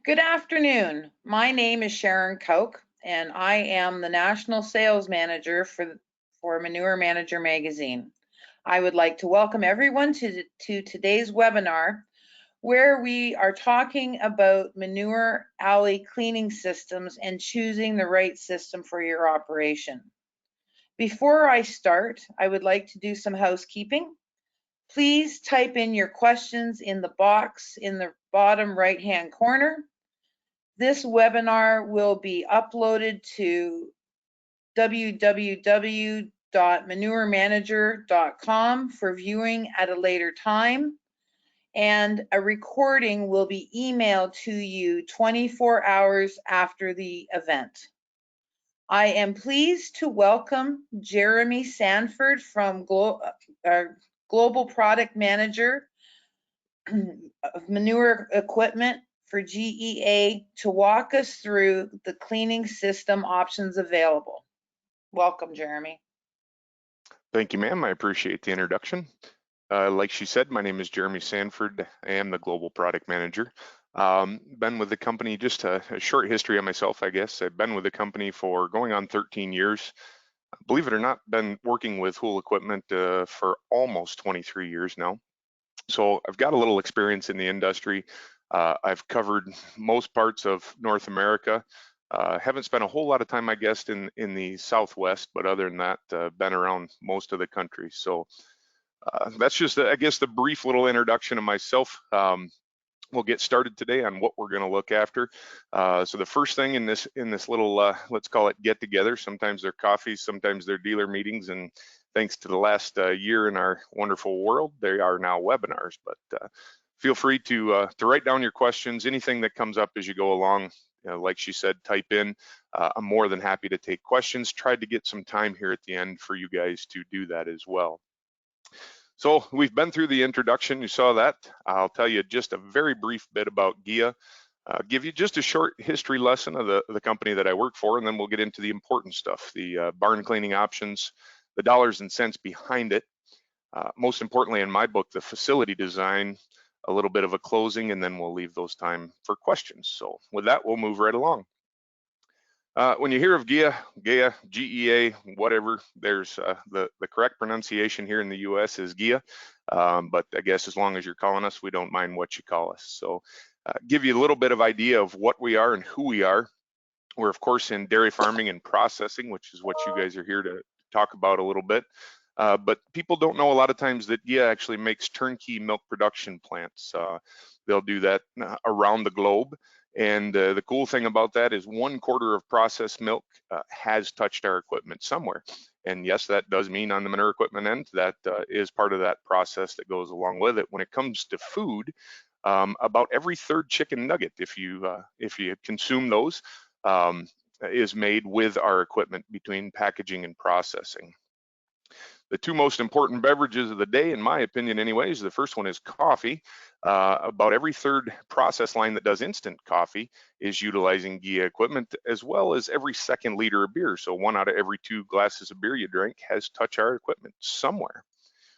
Good afternoon. My name is Sharon Koch, and I am the National Sales Manager for Manure Manager Magazine. I would like to welcome everyone to today's webinar, where we are talking about manure alley cleaning systems and choosing the right system for your operation. Before I start, I would like to do some housekeeping. Please type in your questions in the box in the bottom right-hand corner. This webinar will be uploaded to www.manuremanager.com for viewing at a later time, and a recording will be emailed to you 24 hours after the event. I am pleased to welcome Jeremy Sanford from Global Product Manager of Manure Equipment for GEA to walk us through the cleaning system options available. Welcome, Jeremy. Thank you, ma'am. I appreciate the introduction. Like she said, my name is Jeremy Sanford. I am the Global Product Manager. Been with the company, just a short history of myself, I guess. I've been with the company for going on 13 years. Believe it or not, been working with Hool equipment for almost 23 years now. So I've got a little experience in the industry. I've covered most parts of North America. Haven't spent a whole lot of time, I guess, in the Southwest, but other than that, been around most of the country. So that's just, I guess, the brief little introduction of myself. We'll get started today on what we're going to look after. So the first thing in this little, let's call it get together. Sometimes they're coffees, sometimes they're dealer meetings, and thanks to the last year in our wonderful world, they are now webinars. But feel free to write down your questions, anything that comes up as you go along. Like she said, type in. I'm more than happy to take questions. Tried to get some time here at the end for you guys to do that as well. So we've been through the introduction, you saw that. I'll tell you just a very brief bit about GEA, give you just a short history lesson of the company that I work for, and then we'll get into the important stuff, the barn cleaning options, the dollars and cents behind it. Most importantly in my book, the facility design, a little bit of a closing, and then we'll leave those time for questions. So with that, we'll move right along. When you hear of GEA, GEA, whatever, there's the correct pronunciation here in the US is GEA, but I guess as long as you're calling us, we don't mind what you call us. So give you a little bit of idea of what we are and who we are. We're of course in dairy farming and processing, which is what you guys are here to talk about a little bit. But people don't know a lot of times that GEA actually makes turnkey milk production plants. They'll do that around the globe. And the cool thing about that is 1/4 of processed milk has touched our equipment somewhere. And yes, that does mean on the manure equipment end, that is part of that process that goes along with it. When it comes to food, about every 3rd chicken nugget, if you consume those, is made with our equipment between packaging and processing. The two most important beverages of the day, in my opinion anyways, the first one is coffee. About every 3rd process line that does instant coffee is utilizing GEA equipment, as well as every 2nd liter of beer. So 1 out of every 2 glasses of beer you drink has touched our equipment somewhere.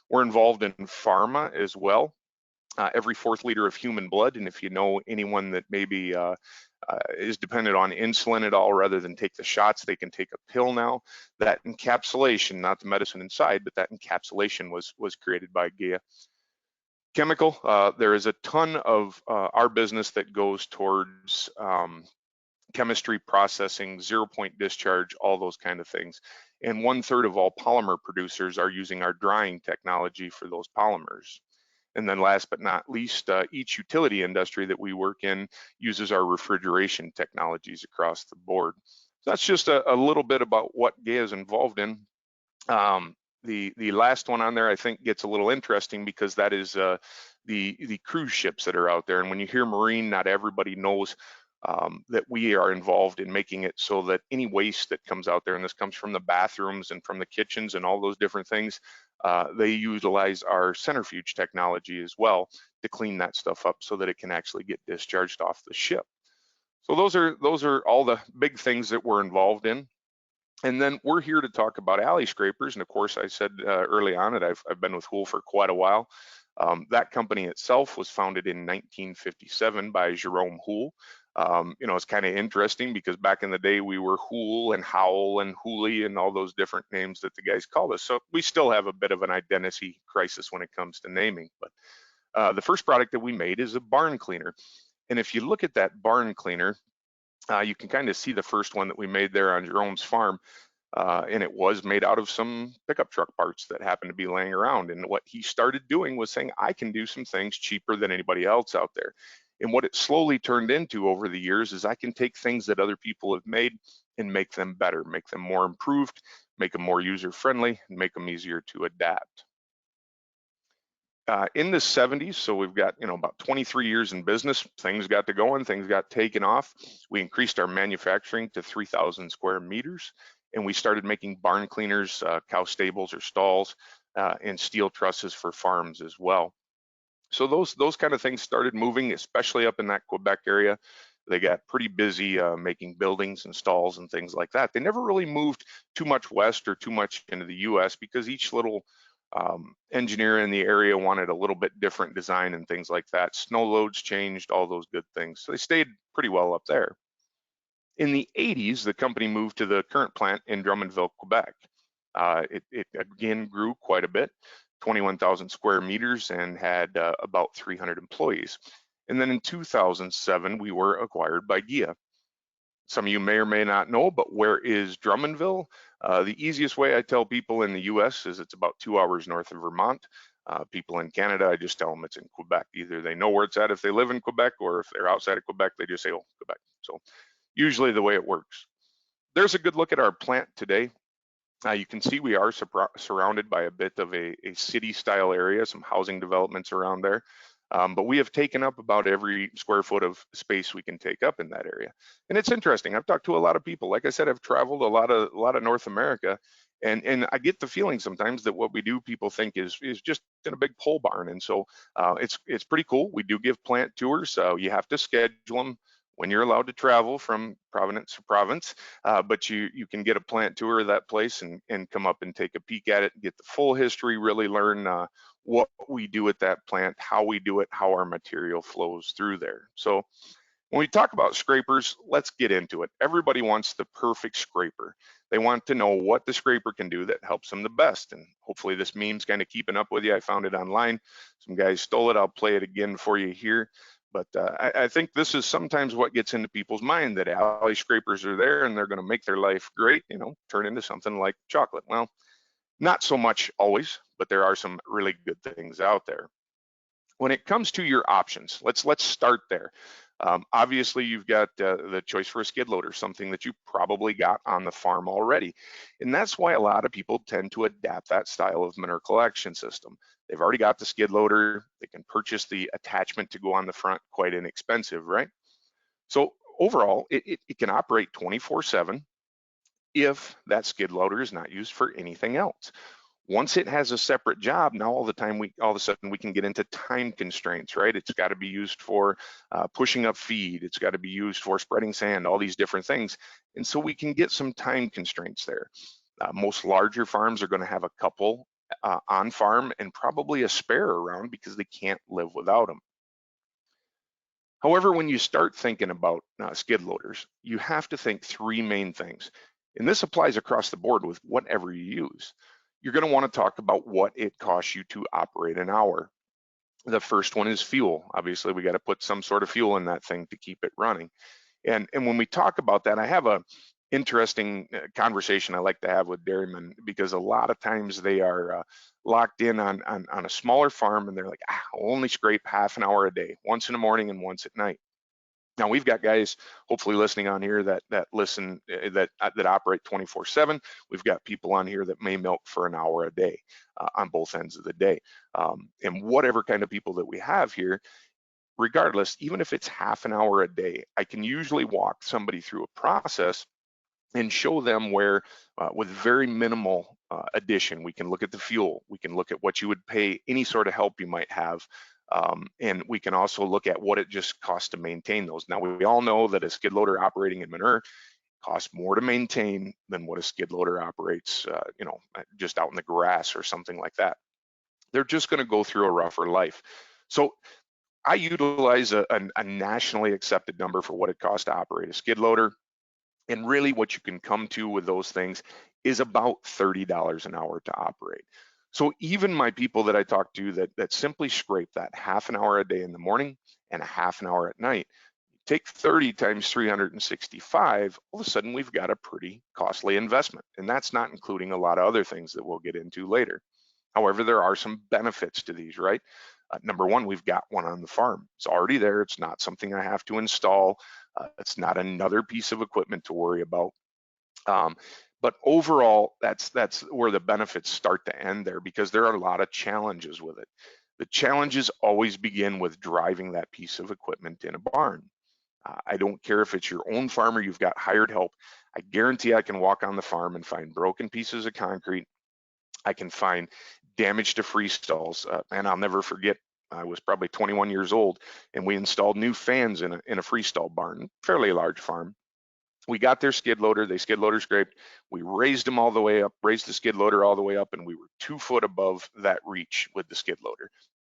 We're involved in pharma as well. Every 4th liter of human blood, and if you know anyone that maybe is dependent on insulin at all, rather than take the shots, they can take a pill now. That encapsulation, not the medicine inside, but that encapsulation was created by GEA. Chemical, there is a ton of our business that goes towards chemistry, processing, 0-point discharge, all those kind of things. And 1/3 of all polymer producers are using our drying technology for those polymers. And then last but not least, each utility industry that we work in uses our refrigeration technologies across the board. So that's just a little bit about what GEA is involved in. The last one on there I think gets a little interesting because that is the cruise ships that are out there. And when you hear marine, not everybody knows that we are involved in making it so that any waste that comes out there, and this comes from the bathrooms and from the kitchens and all those different things, they utilize our centrifuge technology as well to clean that stuff up so that it can actually get discharged off the ship. So those are all the big things that we're involved in. And then we're here to talk about alley scrapers. And of course, I said early on that I've been with Hool for quite a while. That company itself was founded in 1957 by Jerome Houle. It's kind of interesting because back in the day we were Houle and Howell and Hooley and all those different names that the guys called us. So we still have a bit of an identity crisis when it comes to naming. But the first product that we made is a barn cleaner. And if you look at that barn cleaner, you can kind of see the first one that we made there on Jerome's farm. And it was made out of some pickup truck parts that happened to be laying around. And what he started doing was saying, I can do some things cheaper than anybody else out there. And what it slowly turned into over the years is I can take things that other people have made and make them better, make them more improved, make them more user-friendly, and make them easier to adapt. In the 70s, so we've got about 23 years in business, things got to going, things got taken off. We increased our manufacturing to 3,000 square meters, and we started making barn cleaners, cow stables or stalls, and steel trusses for farms as well. So those kind of things started moving, especially up in that Quebec area. They got pretty busy making buildings and stalls and things like that. They never really moved too much west or too much into the US because each little engineer in the area wanted a little bit different design and things like that. Snow loads changed, all those good things. So they stayed pretty well up there. In the 80s, the company moved to the current plant in Drummondville, Quebec. It again grew quite a bit, 21,000 square meters, and had about 300 employees. And then in 2007, we were acquired by GIA. Some of you may or may not know, but where is Drummondville? The easiest way I tell people in the US is it's about 2 hours north of Vermont. People in Canada, I just tell them it's in Quebec. Either they know where it's at if they live in Quebec, or if they're outside of Quebec, they just say, oh, Quebec. So usually the way it works. There's a good look at our plant today. You can see we are surrounded by a bit of a city style area, some housing developments around there. But we have taken up about every square foot of space we can take up in that area. And it's interesting. I've talked to a lot of people. Like I said, I've traveled a lot of North America, and I get the feeling sometimes that what we do, people think is just in a big pole barn. And so it's pretty cool. We do give plant tours. So you have to schedule them when you're allowed to travel from province to province, but you can get a plant tour of that place and come up and take a peek at it, get the full history, really learn what we do at that plant, how we do it, how our material flows through there. So when we talk about scrapers, let's get into it. Everybody wants the perfect scraper. They want to know what the scraper can do that helps them the best. And hopefully this meme's kind of keeping up with you. I found it online. Some guys stole it. I'll play it again for you here. But I think this is sometimes what gets into people's mind, that alley scrapers are there and they're going to make their life great, turn into something like chocolate. Well, not so much always, but there are some really good things out there. When it comes to your options, let's start there. Obviously, you've got the choice for a skid loader, something that you probably got on the farm already. And that's why a lot of people tend to adapt that style of manure collection system. They've already got the skid loader. They can purchase the attachment to go on the front, quite inexpensive, right? So overall, it can operate 24/7 if that skid loader is not used for anything else. Once it has a separate job, now all of a sudden we can get into time constraints, right? It's got to be used for pushing up feed. It's got to be used for spreading sand, all these different things. And so we can get some time constraints there. Most larger farms are going to have a couple on farm and probably a spare around because they can't live without them. However, when you start thinking about skid loaders, you have to think three main things. And this applies across the board with whatever you use. You're going to want to talk about what it costs you to operate an hour. The first one is fuel. Obviously, we got to put some sort of fuel in that thing to keep it running. And when we talk about that, I have a interesting conversation I like to have with dairymen, because a lot of times they are locked in on a smaller farm and they're like, I'll only scrape half an hour a day, once in the morning and once at night. Now we've got guys hopefully listening on here that listen, that operate 24/7. We've got people on here that may milk for an hour a day on both ends of the day. And whatever kind of people that we have here, regardless, even if it's half an hour a day, I can usually walk somebody through a process and show them where with very minimal addition, we can look at the fuel, we can look at what you would pay, any sort of help you might have, and we can also look at what it just costs to maintain those. Now, we all know that a skid loader operating in manure costs more to maintain than what a skid loader operates, just out in the grass or something like that. They're just going to go through a rougher life. So I utilize a nationally accepted number for what it costs to operate a skid loader. And really what you can come to with those things is about $30 an hour to operate. So even my people that I talk to that simply scrape that half an hour a day in the morning and a half an hour at night, take 30 times 365, all of a sudden we've got a pretty costly investment. And that's not including a lot of other things that we'll get into later. However, there are some benefits to these, right? Number one, we've got one on the farm. It's already there. It's not something I have to install. It's not another piece of equipment to worry about. Um, but overall, that's where the benefits start to end there, because there are a lot of challenges with it. The challenges always begin with driving that piece of equipment in a barn. I don't care if it's your own farm or you've got hired help. I guarantee I can walk on the farm and find broken pieces of concrete. I can find damage to freestalls. And I'll never forget, I was probably 21 years old and we installed new fans in a freestall barn, fairly large farm. We got their skid loader, they skid loader scraped. We raised them all the way up, raised the skid loader all the way up, and we were 2 foot above that reach with the skid loader.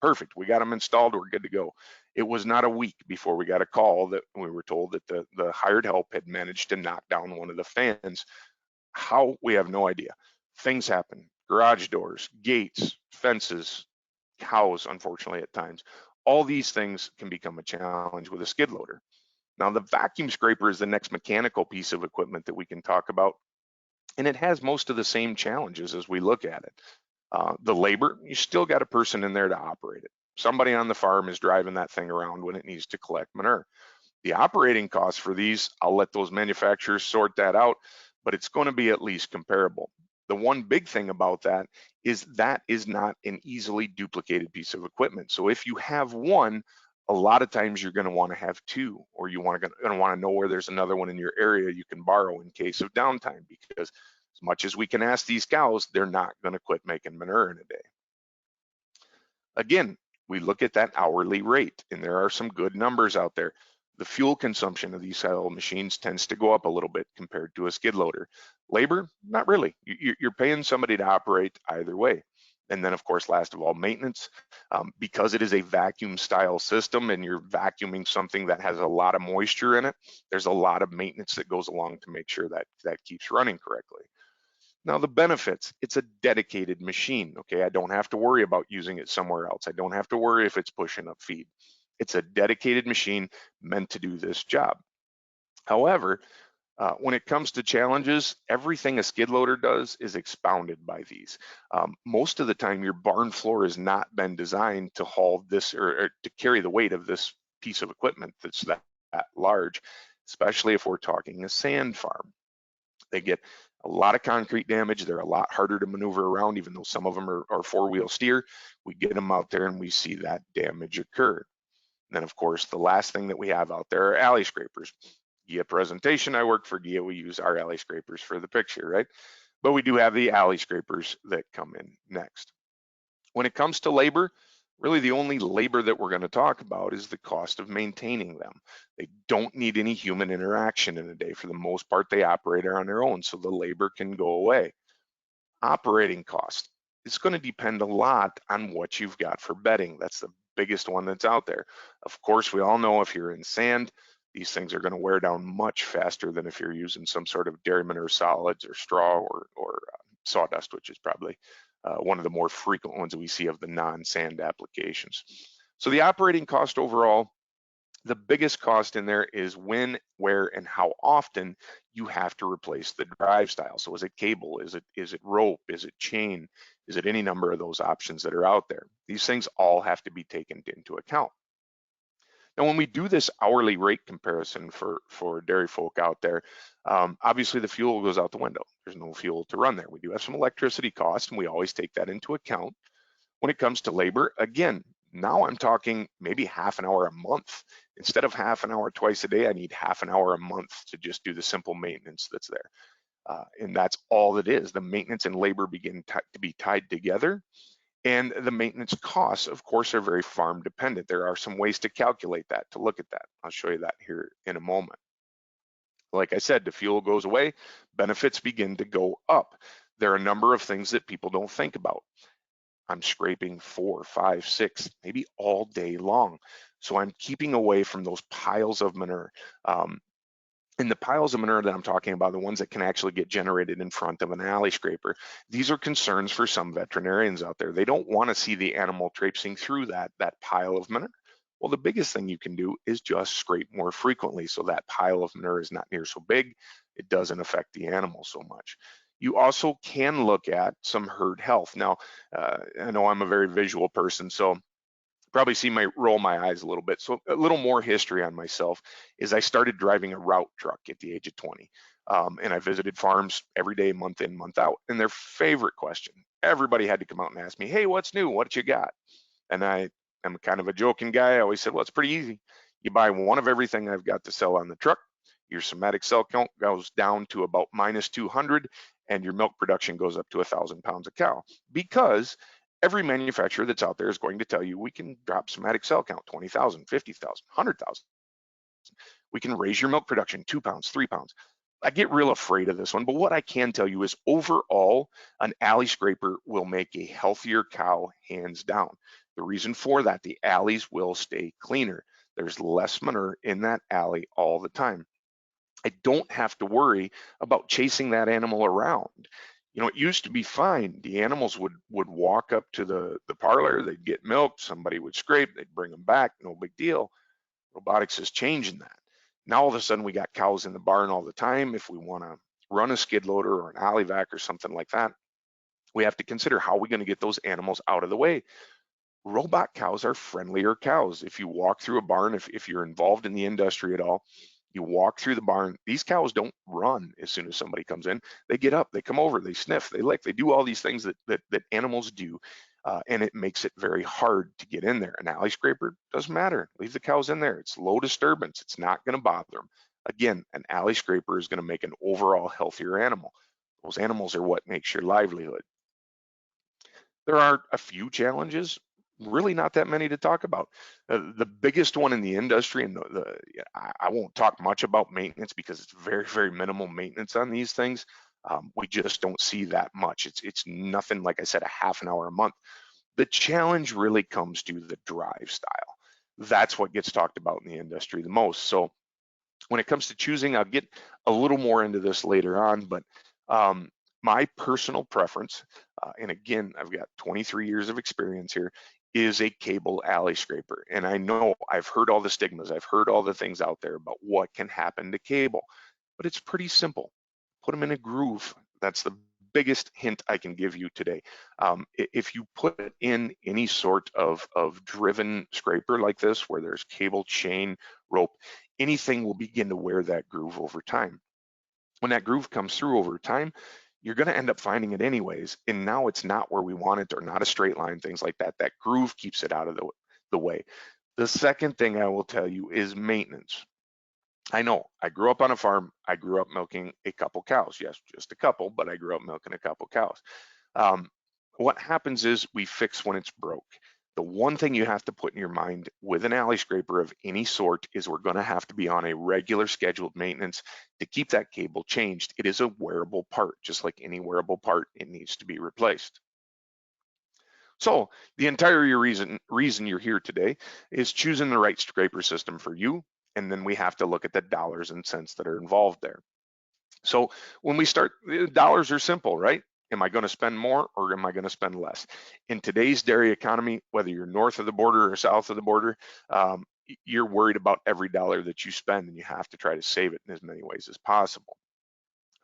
Perfect. We got them installed. We're good to go. It was not a week before we got a call that we were told that the hired help had managed to knock down one of the fans. How? We have no idea. Things happen. Garage doors, gates, fences, cows, unfortunately, at times. All these things can become a challenge with a skid loader. Now, the vacuum scraper is the next mechanical piece of equipment that we can talk about, and it has most of the same challenges as we look at it. The labor, you still got a person in there to operate it. Somebody on the farm is driving that thing around when it needs to collect manure. The operating costs for these, I'll let those manufacturers sort that out, but it's going to be at least comparable. The one big thing about that is not an easily duplicated piece of equipment. So if you have one, a lot of times you're going to want to have two, or you want to know where there's another one in your area you can borrow in case of downtime, because as much as we can ask these cows, they're not going to quit making manure in a day. Again, we look at that hourly rate, and there are some good numbers out there. The fuel consumption of these style machines tends to go up a little bit compared to a skid loader. Labor, not really. You're paying somebody to operate either way. And then, of course, last of all, maintenance. Because it is a vacuum style system and you're vacuuming something that has a lot of moisture in it, there's a lot of maintenance that goes along to make sure that that keeps running correctly. Now the benefits, it's a dedicated machine, okay? I don't have to worry about using it somewhere else. I don't have to worry if it's pushing up feed. It's a dedicated machine meant to do this job. However, when it comes to challenges, everything a skid loader does is expounded by these. Most of the time, your barn floor has not been designed to haul this or to carry the weight of this piece of equipment that's that large, especially if we're talking a sand farm. They get a lot of concrete damage. They're a lot harder to maneuver around, even though some of them are four-wheel steer. We get them out there and we see that damage occur. And then, of course, the last thing that we have out there are alley scrapers. GIA presentation, I work for GIA, we use our alley scrapers for the picture, right? But we do have the alley scrapers that come in next. When it comes to labor, really the only labor that we're going to talk about is the cost of maintaining them. They don't need any human interaction in a day. For the most part, they operate on their own, so the labor can go away. Operating cost, it's going to depend a lot on what you've got for bedding. That's the biggest one that's out there. Of course, we all know if you're in sand, these things are going to wear down much faster than if you're using some sort of dairy manure solids or straw or sawdust, which is probably one of the more frequent ones that we see of the non-sand applications. So the operating cost overall, the biggest cost in there is when, where, and how often you have to replace the drive style. So is it cable? Is it rope? Is it chain? Is it any number of those options that are out there? These things all have to be taken into account. Now, when we do this hourly rate comparison for dairy folk out there, obviously the fuel goes out the window. There's no fuel to run there. We do have some electricity costs, and we always take that into account. When it comes to labor, again, now I'm talking maybe half an hour a month. Instead of half an hour twice a day, I need half an hour a month to just do the simple maintenance that's there. And that's all it is. The maintenance and labor begin to be tied together. And the maintenance costs, of course, are very farm dependent. There are some ways to calculate that, to look at that. I'll show you that here in a moment. Like I said, the fuel goes away, benefits begin to go up. There are a number of things that people don't think about. I'm scraping 4, 5, 6, maybe all day long. So I'm keeping away from those piles of manure. Um, and the piles of manure that I'm talking about, the ones that can actually get generated in front of an alley scraper, these are concerns for some veterinarians out there. They don't want to see the animal traipsing through that pile of manure. Well, the biggest thing you can do is just scrape more frequently so that pile of manure is not near so big. It doesn't affect the animal so much. You also can look at some herd health. Now, I know I'm a very visual person, so probably see my roll my eyes a little bit. So a little more history on myself is I started driving a route truck at the age of 20. And I visited farms every day, month in, month out. And their favorite question, everybody had to come out and ask me, hey, what's new? What you got? And I am kind of a joking guy. I always said, well, it's pretty easy. You buy one of everything I've got to sell on the truck. Your somatic cell count goes down to about minus 200, and your milk production goes up to 1,000 pounds a cow. Because every manufacturer that's out there is going to tell you we can drop somatic cell count 20,000, 50,000, 100,000. We can raise your milk production 2 pounds, 3 pounds. I get real afraid of this one, but what I can tell you is overall, an alley scraper will make a healthier cow, hands down. The reason for that, the alleys will stay cleaner. There's less manure in that alley all the time. I don't have to worry about chasing that animal around. You know, it used to be fine. The animals would walk up to the parlor, they'd get milk, somebody would scrape, they'd bring them back, no big deal. Robotics is changing that. Now all of a sudden we got cows in the barn all the time. If we want to run a skid loader or an alley vac or something like that, we have to consider how we're going to get those animals out of the way. Robot cows are friendlier cows. If you walk through a barn, if you're involved in the industry at all, you walk through the barn, these cows don't run as soon as somebody comes in. They get up, they come over, they sniff, they lick, they do all these things that animals do. And it makes it very hard to get in there. An alley scraper doesn't matter. Leave the cows in there. It's low disturbance. It's not going to bother them. Again, an alley scraper is going to make an overall healthier animal. Those animals are what makes your livelihood. There are a few challenges, really not that many to talk about. The biggest one in the industry, and I won't talk much about maintenance because it's very, very minimal maintenance on these things. We just don't see that much. It's nothing, like I said, a half an hour a month. The challenge really comes to the drive style. That's what gets talked about in the industry the most. So when it comes to choosing, I'll get a little more into this later on, but um, my personal preference, and again, I've got 23 years of experience here, is a cable alley scraper. And I know I've heard all the stigmas, I've heard all the things out there about what can happen to cable, but it's pretty simple. Put them in a groove. That's the biggest hint I can give you today. If you put in any sort of driven scraper like this, where there's cable, chain, rope, anything will begin to wear that groove over time. When that groove comes through over time, you're going to end up finding it anyways. And now it's not where we want it or not a straight line, things like that. That groove keeps it out of the way. The second thing I will tell you is maintenance. I know I grew up on a farm. I grew up milking a couple cows. Yes, just a couple, but I grew up milking a couple cows. Um, what happens is we fix when it's broke. The one thing you have to put in your mind with an alley scraper of any sort is we're going to have to be on a regular scheduled maintenance to keep that cable changed. It is a wearable part, just like any wearable part, it needs to be replaced. So the entire reason you're here today is choosing the right scraper system for you, and then we have to look at the dollars and cents that are involved there. So when we start, the dollars are simple, right? Am I going to spend more or am I going to spend less? In today's dairy economy, whether you're north of the border or south of the border, you're worried about every dollar that you spend, and you have to try to save it in as many ways as possible.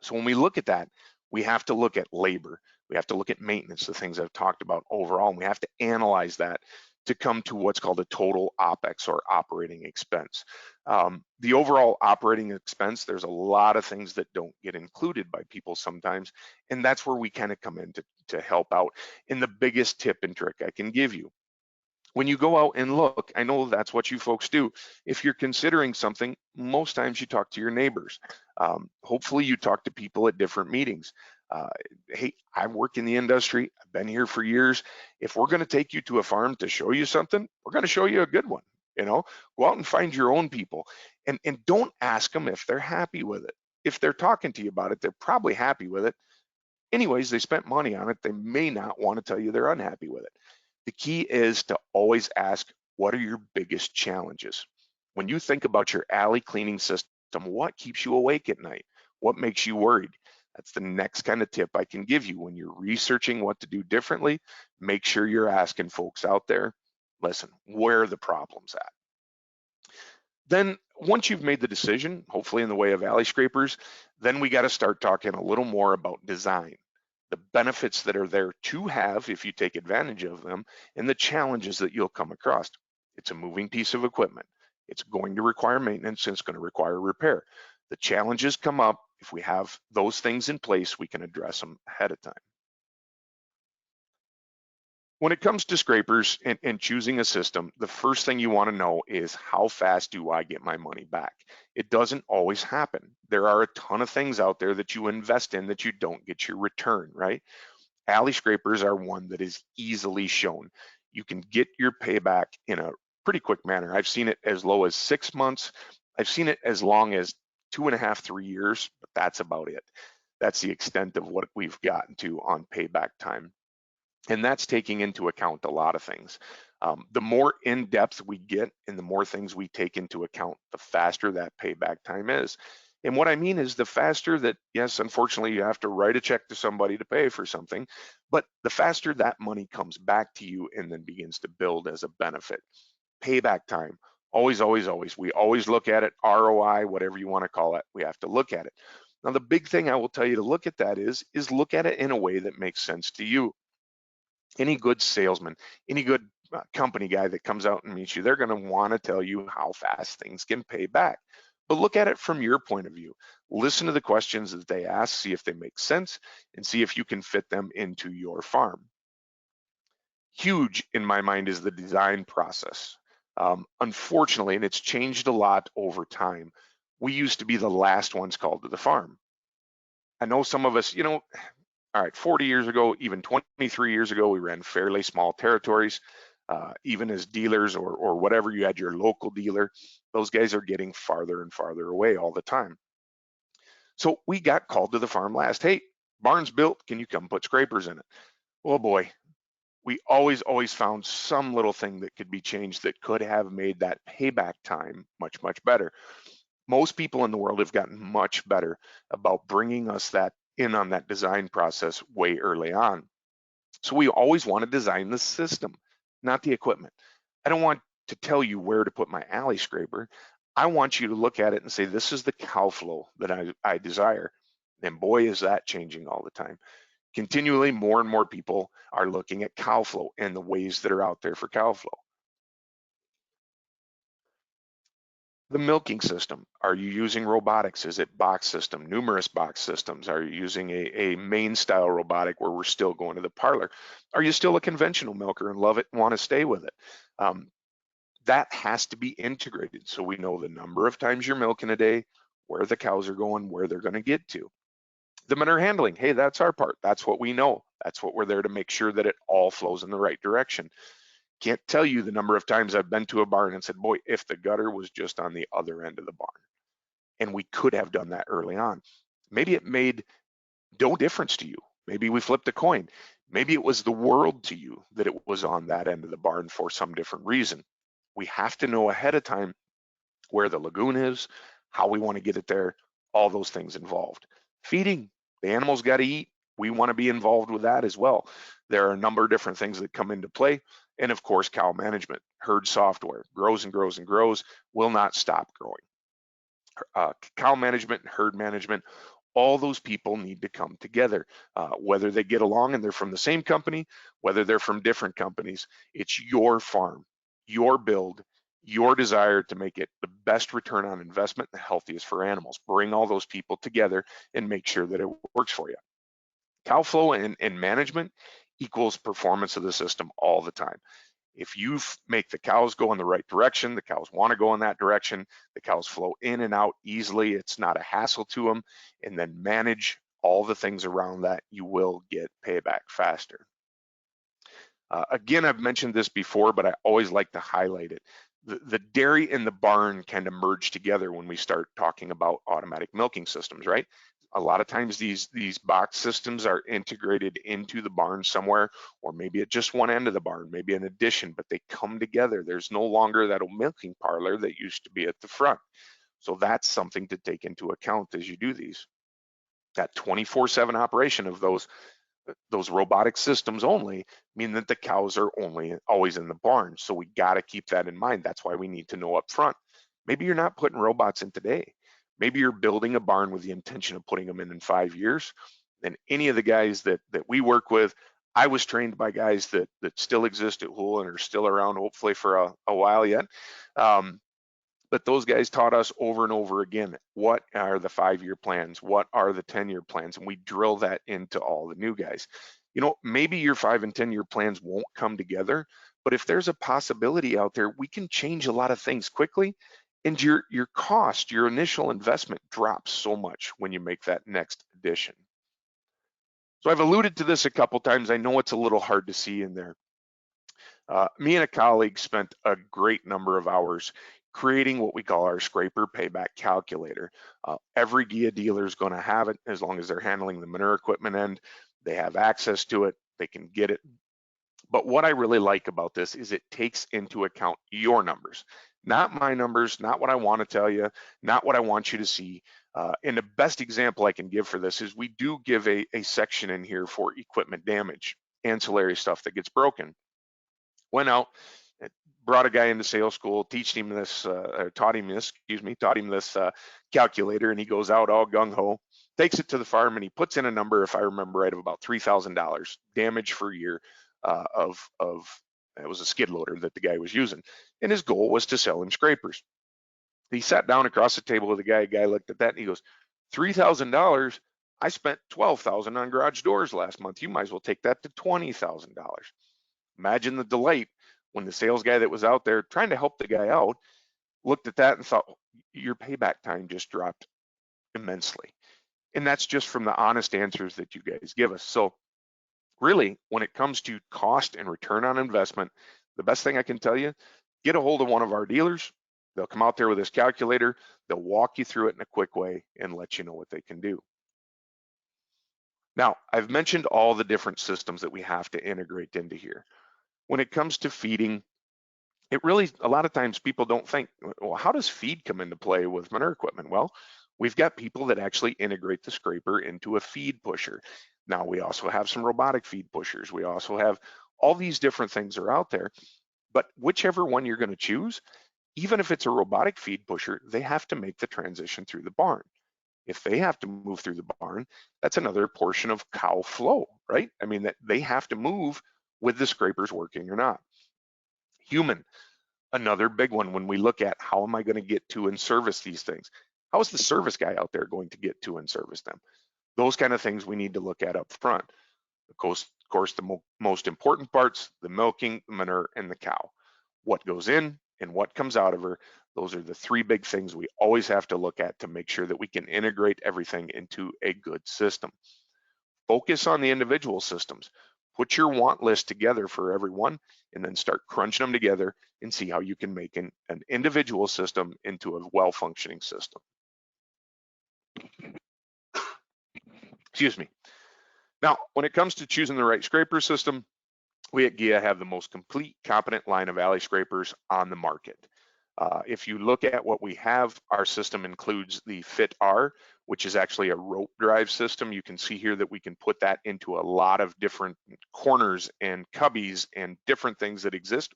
So when we look at that, we have to look at labor. We have to look at maintenance, the things I've talked about overall, and we have to analyze that to come to what's called a total OPEX or operating expense. The overall operating expense, there's a lot of things that don't get included by people sometimes, and that's where we kind of come in to help out. And the biggest tip and trick I can give you, when you go out and look, I know that's what you folks do. If you're considering something, most times you talk to your neighbors. Hopefully you talk to people at different meetings. Uh, hey, I work in the industry. I've been here for years. If we're going to take you to a farm to show you something, we're going to show you a good one. You know, go out and find your own people, and don't ask them if they're happy with it. If they're talking to you about it, they're probably happy with it. Anyways, they spent money on it. They may not want to tell you they're unhappy with it. The key is to always ask, what are your biggest challenges? When you think about your alley cleaning system, what keeps you awake at night? What makes you worried? That's the next kind of tip I can give you when you're researching what to do differently. Make sure you're asking folks out there, listen, where are the problems at? Then once you've made the decision, hopefully in the way of alley scrapers, then we got to start talking a little more about design, the benefits that are there to have if you take advantage of them, and the challenges that you'll come across. It's a moving piece of equipment. It's going to require maintenance and it's going to require repair. The challenges come up. If we have those things in place, we can address them ahead of time. When it comes to scrapers and choosing a system, the first thing you want to know is, how fast do I get my money back? It doesn't always happen. There are a ton of things out there that you invest in that you don't get your return, right? Alley scrapers are one that is easily shown. You can get your payback in a pretty quick manner. I've seen it as low as 6 months. I've seen it as long as 2.5, 3 years, but that's about it. That's the extent of what we've gotten to on payback time. And that's taking into account a lot of things. The more in depth we get and the more things we take into account, the faster that payback time is. And what I mean is, the faster that, yes, unfortunately, you have to write a check to somebody to pay for something, but the faster that money comes back to you and then begins to build as a benefit. Payback time, always, always, always. We always look at it, ROI, whatever you want to call it, we have to look at it. Now, the big thing I will tell you to look at that is look at it in a way that makes sense to you. Any good salesman, any good company guy that comes out and meets you, they're going to want to tell you how fast things can pay back. But look at it from your point of view. Listen to the questions that they ask, see if they make sense, and see if you can fit them into your farm. Huge in my mind is the design process. Unfortunately, and it's changed a lot over time, we used to be the last ones called to the farm. I know some of us, all right, 40 years ago, even 23 years ago, we ran fairly small territories. Even as dealers or whatever, you had your local dealer. Those guys are getting farther and farther away all the time. So we got called to the farm last. Hey, barn's built. Can you come put scrapers in it? Oh boy, we always found some little thing that could be changed that could have made that payback time much, much better. Most people in the world have gotten much better about bringing us that in on that design process way early on. So we always want to design the system, not the equipment. I don't want to tell you where to put my alley scraper. I want you to look at it and say, this is the cow flow that I desire. And boy, is that changing all the time. Continually, more and more people are looking at cow flow and the ways that are out there for cow flow. The milking system, are you using robotics? Is it box system, numerous box systems? Are you using a main style robotic where we're still going to the parlor? Are you still a conventional milker and love it and want to stay with it? That has to be integrated so we know the number of times you're milking a day, where the cows are going, where they're going to get to. The manure handling, hey, that's our part. That's what we know. That's what we're there to make sure that it all flows in the right direction. Can't tell you the number of times I've been to a barn and said, boy, if the gutter was just on the other end of the barn. And we could have done that early on. Maybe it made no difference to you. Maybe we flipped a coin. Maybe it was the world to you that it was on that end of the barn for some different reason. We have to know ahead of time where the lagoon is, how we want to get it there, all those things involved. Feeding, the animals got to eat. We want to be involved with that as well. There are a number of different things that come into play. And of course, cow management, herd software, grows and grows and grows, will not stop growing. Cow management, herd management, all those people need to come together. Whether they get along and they're from the same company, whether they're from different companies, it's your farm, your build, your desire to make it the best return on investment, the healthiest for animals. Bring all those people together and make sure that it works for you. Cow flow and management equals performance of the system all the time. If you make the cows go in the right direction, the cows want to go in that direction, the cows flow in and out easily, it's not a hassle to them, and then manage all the things around that, you will get payback faster. Again, I've mentioned this before, but I always like to highlight it. The dairy and the barn kind of merge together when we start talking about automatic milking systems, right? A lot of times these box systems are integrated into the barn somewhere, or maybe at just one end of the barn, maybe an addition, but they come together. There's no longer that old milking parlor that used to be at the front. So that's something to take into account as you do these. That 24/7 operation of those robotic systems only mean that the cows are only always in the barn. So we got to keep that in mind. That's why we need to know up front. Maybe you're not putting robots in today. Maybe you're building a barn with the intention of putting them in 5 years. And any of the guys that we work with, I was trained by guys that still exist at Hull and are still around, hopefully for a while yet. But those guys taught us over and over again, what are the 5-year plans? What are the 10-year plans? And we drill that into all the new guys. You know, maybe your 5 and 10-year plans won't come together, but if there's a possibility out there, we can change a lot of things quickly. And your cost, your initial investment drops so much when you make that next addition. So I've alluded to this a couple times. I know it's a little hard to see in there. Me and a colleague spent a great number of hours creating what we call our scraper payback calculator. Every GIA dealer is going to have it as long as they're handling the manure equipment end. They have access to it, they can get it. But what I really like about this is it takes into account your numbers, not my numbers, not what I want to tell you, not what I want you to see. And the best example I can give for this is we do give a section in here for equipment damage, ancillary stuff that gets broken. Went out, brought a guy into sales school, taught him this calculator, and he goes out all gung-ho, takes it to the farm, and he puts in a number, if I remember right, of about $3,000 damage for a year of it was a skid loader that the guy was using, and his goal was to sell him scrapers. He sat down across the table with the guy. The guy looked at that and he goes, $3,000. I spent $12,000 on garage doors last month. You might as well take that to $20,000. Imagine the delight when the sales guy that was out there trying to help the guy out looked at that and thought, your payback time just dropped immensely. And that's just from the honest answers that you guys give us. So really, when it comes to cost and return on investment, the best thing I can tell you, get a hold of one of our dealers. They'll come out there with this calculator. They'll walk you through it in a quick way and let you know what they can do. Now, I've mentioned all the different systems that we have to integrate into here. When it comes to feeding, it really, a lot of times people don't think, well, how does feed come into play with manure equipment? Well, we've got people that actually integrate the scraper into a feed pusher. Now, we also have some robotic feed pushers. We also have all these different things are out there, but whichever one you're going to choose, even if it's a robotic feed pusher, they have to make the transition through the barn. If they have to move through the barn, that's another portion of cow flow, right? I mean, that they have to move with the scrapers working or not. Human, another big one when we look at how am I going to get to and service these things? How is the service guy out there going to get to and service them? Those kind of things we need to look at up front. Of course, the most important parts, the milking, the manure, and the cow. What goes in and what comes out of her, those are the 3 big things we always have to look at to make sure that we can integrate everything into a good system. Focus on the individual systems. Put your want list together for everyone and then start crunching them together and see how you can make an individual system into a well-functioning system. Excuse me. Now, when it comes to choosing the right scraper system, we at GIA have the most complete, competent line of alley scrapers on the market. If you look at what we have, our system includes the Fit-R, which is actually a rope drive system. You can see here that we can put that into a lot of different corners and cubbies and different things that exist.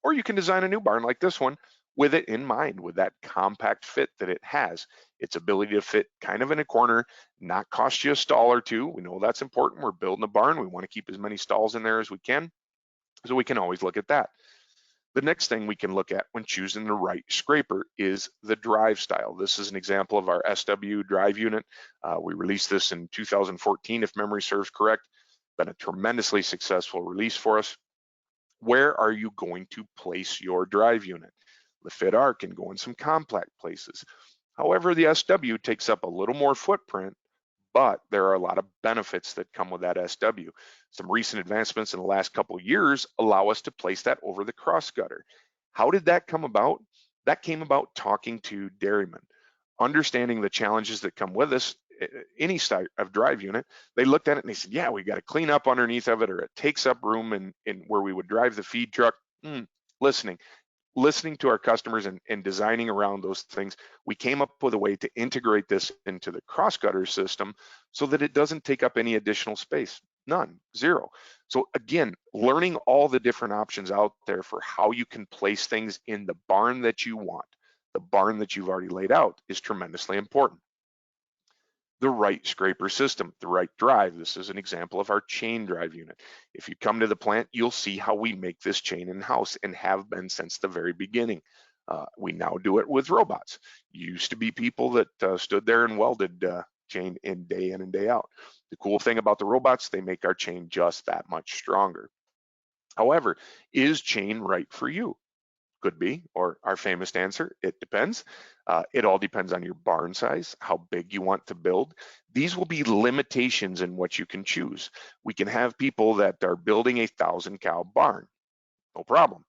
Or you can design a new barn like this one with it in mind, with that compact fit that it has. Its ability to fit kind of in a corner, not cost you a stall or two. We know that's important. We're building a barn. We want to keep as many stalls in there as we can. So we can always look at that. The next thing we can look at when choosing the right scraper is the drive style. This is an example of our SW drive unit. We released this in 2014, if memory serves correct. Been a tremendously successful release for us. Where are you going to place your drive unit? The Fit-R can go in some compact places. However, the SW takes up a little more footprint, but there are a lot of benefits that come with that SW. Some recent advancements in the last couple of years allow us to place that over the cross gutter. How did that come about? That came about talking to dairymen, understanding the challenges that come with this any style of drive unit, they looked at it and they said, yeah, we got to clean up underneath of it, or it takes up room in where we would drive the feed truck. Listening listening to our customers and designing around those things, we came up with a way to integrate this into the cross gutter system so that it doesn't take up any additional space. None, zero. So again, learning all the different options out there for how you can place things in the barn that you want, the barn that you've already laid out, is tremendously important. The right scraper system, the right drive. This is an example of our chain drive unit. If you come to the plant, you'll see how we make this chain in-house and have been since the very beginning. We now do it with robots. Used to be people that stood there and welded chain in and day out. The cool thing about the robots, they make our chain just that much stronger. However, is chain right for you? Could be, or our famous answer, it depends. It all depends on your barn size, how big you want to build. These will be limitations in what you can choose. We can have people that are building a 1,000-cow barn, no problem.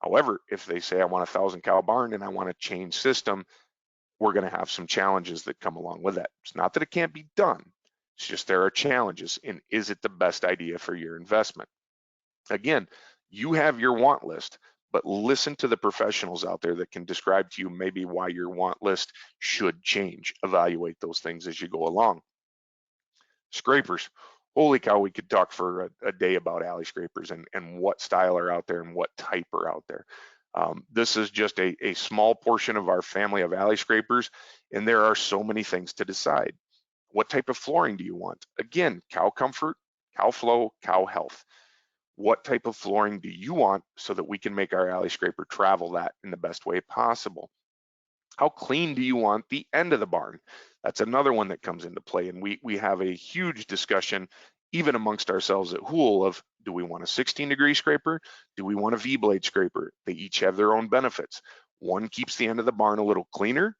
However, if they say, I want a 1,000-cow barn and I want a chain system, we're gonna have some challenges that come along with that. It's not that it can't be done, it's just there are challenges, and is it the best idea for your investment? Again, you have your want list, but listen to the professionals out there that can describe to you maybe why your want list should change. Evaluate those things as you go along. Scrapers. Holy cow, we could talk for a day about alley scrapers and what style are out there and what type are out there. This is just a small portion of our family of alley scrapers, and there are so many things to decide. What type of flooring do you want? Again, cow comfort, cow flow, cow health. What type of flooring do you want so that we can make our alley scraper travel that in the best way possible? How clean do you want the end of the barn? That's another one that comes into play, and we have a huge discussion even amongst ourselves at Hool of, do we want a 16-degree scraper? Do we want a V-blade scraper? They each have their own benefits. One keeps the end of the barn a little cleaner,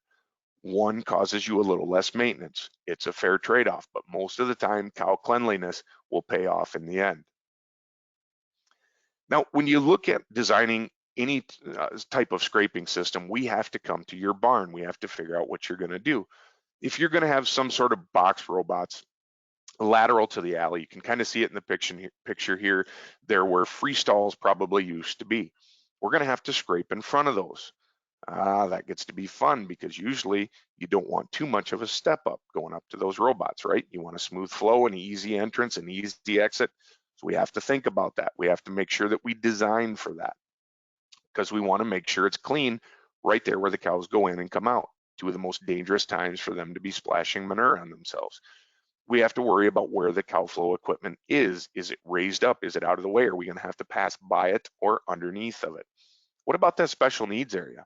one causes you a little less maintenance. It's a fair trade-off, but most of the time, cow cleanliness will pay off in the end. Now, when you look at designing any type of scraping system, we have to come to your barn. We have to figure out what you're going to do. If you're going to have some sort of box robots lateral to the alley, you can kind of see it in the picture here, there where free stalls probably used to be. We're going to have to scrape in front of those. That gets to be fun because usually you don't want too much of a step up going up to those robots, right? You want a smooth flow, an easy entrance, an easy exit. So we have to think about that. We have to make sure that we design for that because we want to make sure it's clean right there where the cows go in and come out. Two of the most dangerous times for them to be splashing manure on themselves. We have to worry about where the cow flow equipment is. Is it raised up? Is it out of the way? Are we going to have to pass by it or underneath of it? What about that special needs area?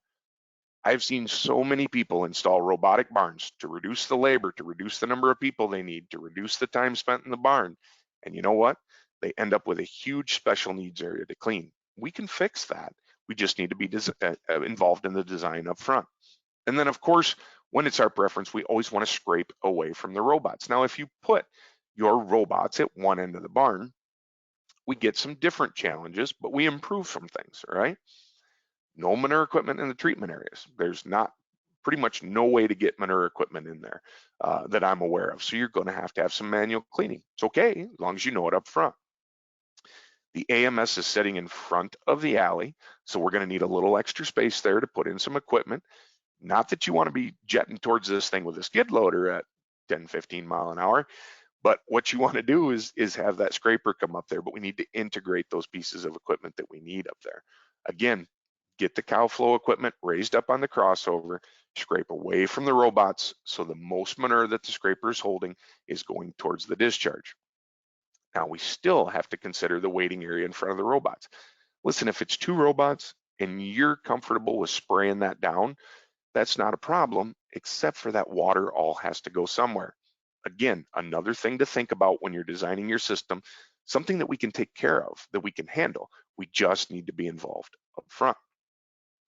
I've seen so many people install robotic barns to reduce the labor, to reduce the number of people they need, to reduce the time spent in the barn. And you know what? They end up with a huge special needs area to clean. We can fix that. We just need to be involved in the design up front. And then of course, when it's our preference, we always want to scrape away from the robots. Now, if you put your robots at one end of the barn, we get some different challenges, but we improve some things, all right? No manure equipment in the treatment areas. There's not pretty much no way to get manure equipment in there that I'm aware of. So you're going to have some manual cleaning. It's okay as long as you know it up front. The AMS is sitting in front of the alley, so we're going to need a little extra space there to put in some equipment. Not that you want to be jetting towards this thing with a skid loader at 10, 15 mile an hour, but what you want to do is have that scraper come up there, but we need to integrate those pieces of equipment that we need up there. Again, get the cow flow equipment raised up on the crossover, scrape away from the robots so the most manure that the scraper is holding is going towards the discharge. Now we still have to consider the waiting area in front of the robots. Listen, if it's two robots and you're comfortable with spraying that down, that's not a problem, except for that water all has to go somewhere. Again, another thing to think about when you're designing your system, something that we can take care of, that we can handle. We just need to be involved up front.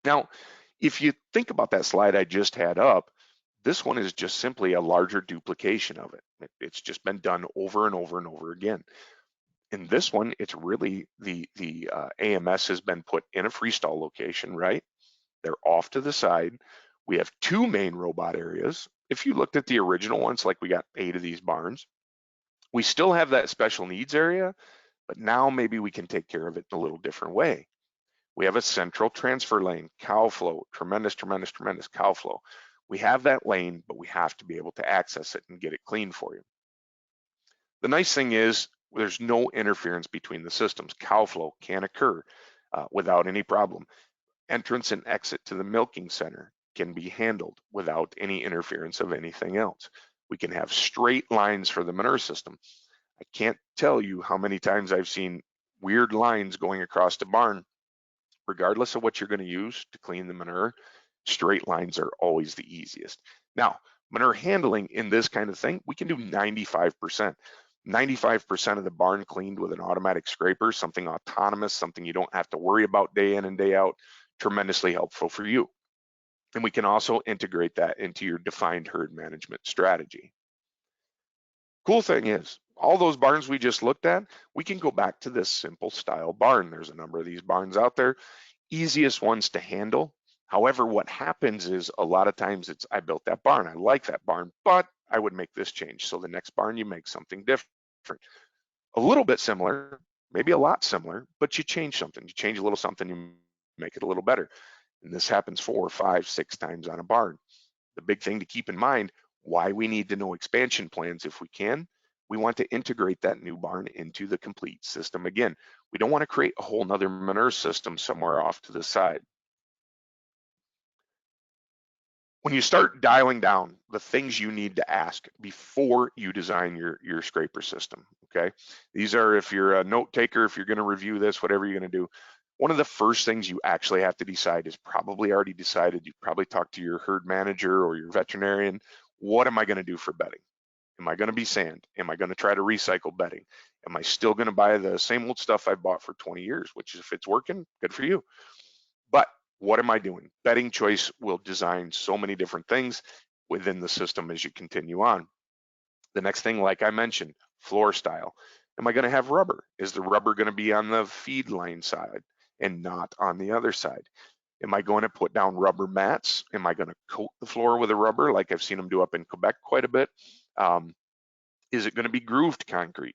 Now, if you think about that slide I just had up, this one is just simply a larger duplication of it. It's just been done over and over and over again. In this one, it's really the AMS has been put in a freestall location, right? They're off to the side. We have two main robot areas if you looked at the original ones, like we got 8 of these barns, we still have that special needs area, but now maybe we can take care of it in a little different way. We have a central transfer lane, cow flow, tremendous cow flow. We have that lane, but we have to be able to access it and get it clean for you. The nice thing is there's no interference between the systems. Cow flow can occur without any problem. Entrance and exit to the milking center can be handled without any interference of anything else. We can have straight lines for the manure system. I can't tell you how many times I've seen weird lines going across the barn. Regardless of what you're going to use to clean the manure, straight lines are always the easiest. Now, manure handling in this kind of thing, we can do 95%. 95% of the barn cleaned with an automatic scraper, something autonomous, something you don't have to worry about day in and day out, tremendously helpful for you. And we can also integrate that into your defined herd management strategy. Cool thing is, all those barns we just looked at, we can go back to this simple style barn. There's a number of these barns out there, easiest ones to handle. However, what happens is a lot of times it's, I built that barn, I like that barn, but I would make this change. So the next barn, you make something different. A little bit similar, maybe a lot similar, but you change something. You change a little something, you make it a little better. And this happens 4, 5, 6 times on a barn. The big thing to keep in mind, why we need to know expansion plans if we can. We want to integrate that new barn into the complete system again. We don't want to create a whole nother manure system somewhere off to the side. When you start dialing down the things you need to ask before you design your scraper system, okay? These are, if you're a note taker, if you're gonna review this, whatever you're gonna do, one of the first things you actually have to decide is probably already decided. You probably talked to your herd manager or your veterinarian. What am I gonna do for bedding? Am I gonna be sand? Am I gonna try to recycle bedding? Am I still gonna buy the same old stuff I bought for 20 years, which if it's working, good for you. But what am I doing? Bedding choice will design so many different things within the system as you continue on. The next thing, like I mentioned, floor style. Am I going to have rubber? Is the rubber going to be on the feed line side and not on the other side? Am I going to put down rubber mats? Am I going to coat the floor with a rubber like I've seen them do up in Quebec quite a bit? Is it going to be grooved concrete?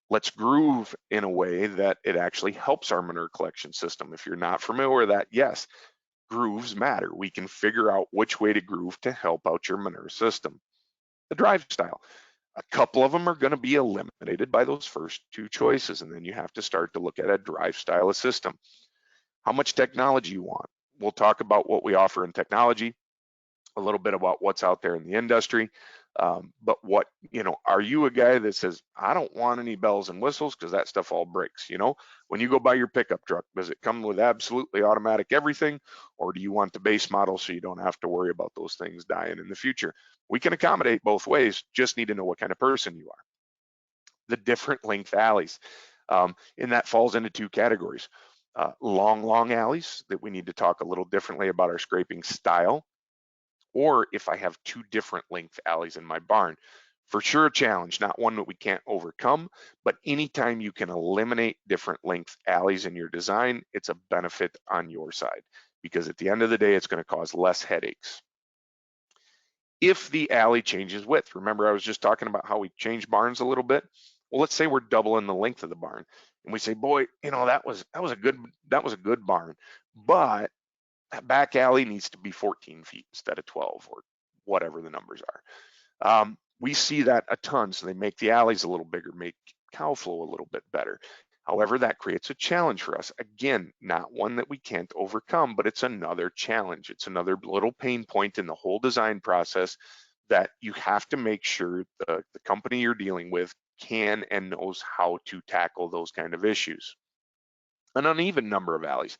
Let's groove in a way that it actually helps our manure collection system. If you're not familiar with that, yes, grooves matter. We can figure out which way to groove to help out your manure system. The drive style. A couple of them are going to be eliminated by those first 2 choices, and then you have to start to look at a drive style of system. How much technology you want. We'll talk about what we offer in technology, a little bit about what's out there in the industry. But what, are you a guy that says, I don't want any bells and whistles because that stuff all breaks? When you go buy your pickup truck, does it come with absolutely automatic everything? Or do you want the base model so you don't have to worry about those things dying in the future? We can accommodate both ways, just need to know what kind of person you are. The different length alleys. And that falls into 2 categories. Long alleys that we need to talk a little differently about our scraping style, or if I have 2 different length alleys in my barn. For sure a challenge, not one that we can't overcome, but anytime you can eliminate different length alleys in your design, it's a benefit on your side, because at the end of the day, it's going to cause less headaches. If the alley changes width, remember I was just talking about how we change barns a little bit. Well, let's say we're doubling the length of the barn, and we say, boy, that was a good barn, but that back alley needs to be 14 feet instead of 12 or whatever the numbers are. We see that a ton, so they make the alleys a little bigger, make cow flow a little bit better. However, that creates a challenge for us. Again, not one that we can't overcome, but it's another challenge. It's another little pain point in the whole design process that you have to make sure the company you're dealing with can and knows how to tackle those kind of issues. An uneven number of alleys.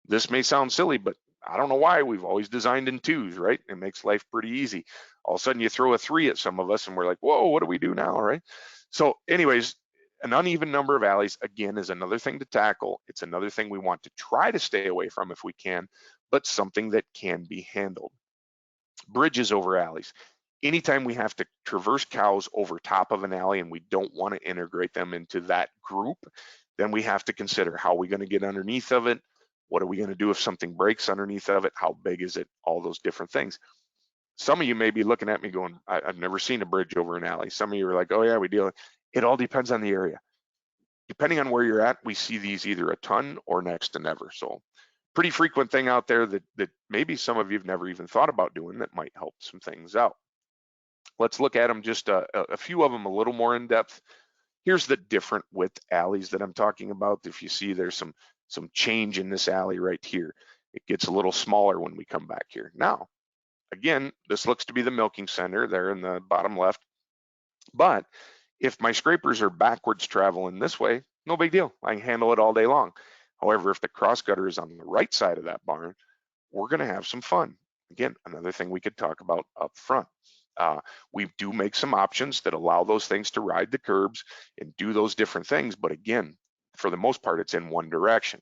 This may sound silly, but I don't know why we've always designed in 2s, right? It makes life pretty easy. All of a sudden you throw a 3 at some of us and we're like, whoa, what do we do now, right? So anyways, an uneven number of alleys, again, is another thing to tackle. It's another thing we want to try to stay away from if we can, but something that can be handled. Bridges over alleys. Anytime we have to traverse cows over top of an alley and we don't want to integrate them into that group, then we have to consider how are we going to get underneath of it? What are we going to do if something breaks underneath of it? How big is it? All those different things. Some of you may be looking at me going, I've never seen a bridge over an alley. Some of you are like, oh yeah, we deal. It all depends on the area. Depending on where you're at, we see these either a ton or next to never. So pretty frequent thing out there that maybe some of you've never even thought about doing that might help some things out. Let's look at them, just a few of them a little more in depth. Here's the different width alleys that I'm talking about. If you see there's some change in this alley right here, it gets a little smaller when we come back here. Now, again, this looks to be the milking center there in the bottom left, but if my scrapers are backwards traveling this way, no big deal. I can handle it all day long. However, if the cross gutter is on the right side of that barn, we're gonna have some fun. Again, another thing we could talk about up front. We do make some options that allow those things to ride the curbs and do those different things, but again, for the most part, it's in one direction.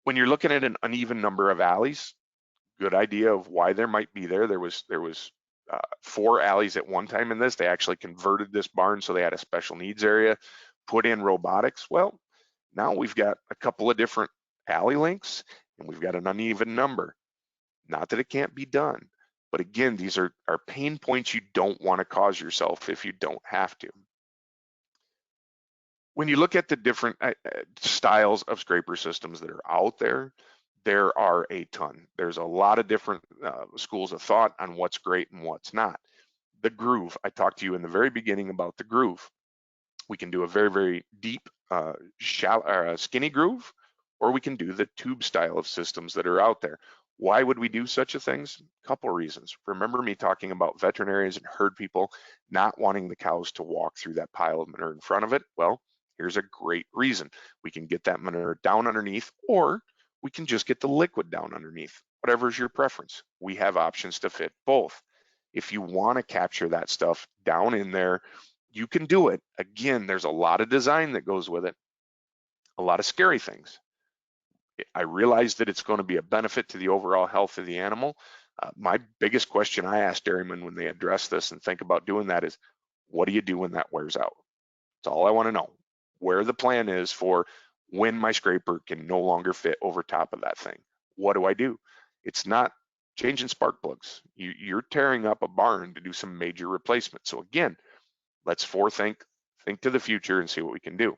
When you're looking at an uneven number of alleys, good idea of why there might be there. There was 4 alleys at one time in this. They actually converted this barn so they had a special needs area, put in robotics. Well, now we've got a couple of different alley lengths and we've got an uneven number. Not that it can't be done, but again, these are pain points you don't want to cause yourself if you don't have to. When you look at the different styles of scraper systems that are out there, there are a ton. There's a lot of different schools of thought on what's great and what's not. The groove, I talked to you in the very beginning about the groove. We can do a very, very deep, shallow, skinny groove, or we can do the tube style of systems that are out there. Why would we do such a things? A couple of reasons. Remember me talking about veterinarians and herd people not wanting the cows to walk through that pile of manure in front of it? Well, here's a great reason. We can get that manure down underneath, or we can just get the liquid down underneath, whatever's your preference. We have options to fit both. If you want to capture that stuff down in there, you can do it. Again, there's a lot of design that goes with it, a lot of scary things. I realize that it's going to be a benefit to the overall health of the animal. My biggest question I ask dairymen when they address this and think about doing that is, what do you do when that wears out? That's all I want to know. Where the plan is for when my scraper can no longer fit over top of that thing. What do I do? It's not changing spark plugs. You're tearing up a barn to do some major replacement. So again, let's think to the future and see what we can do.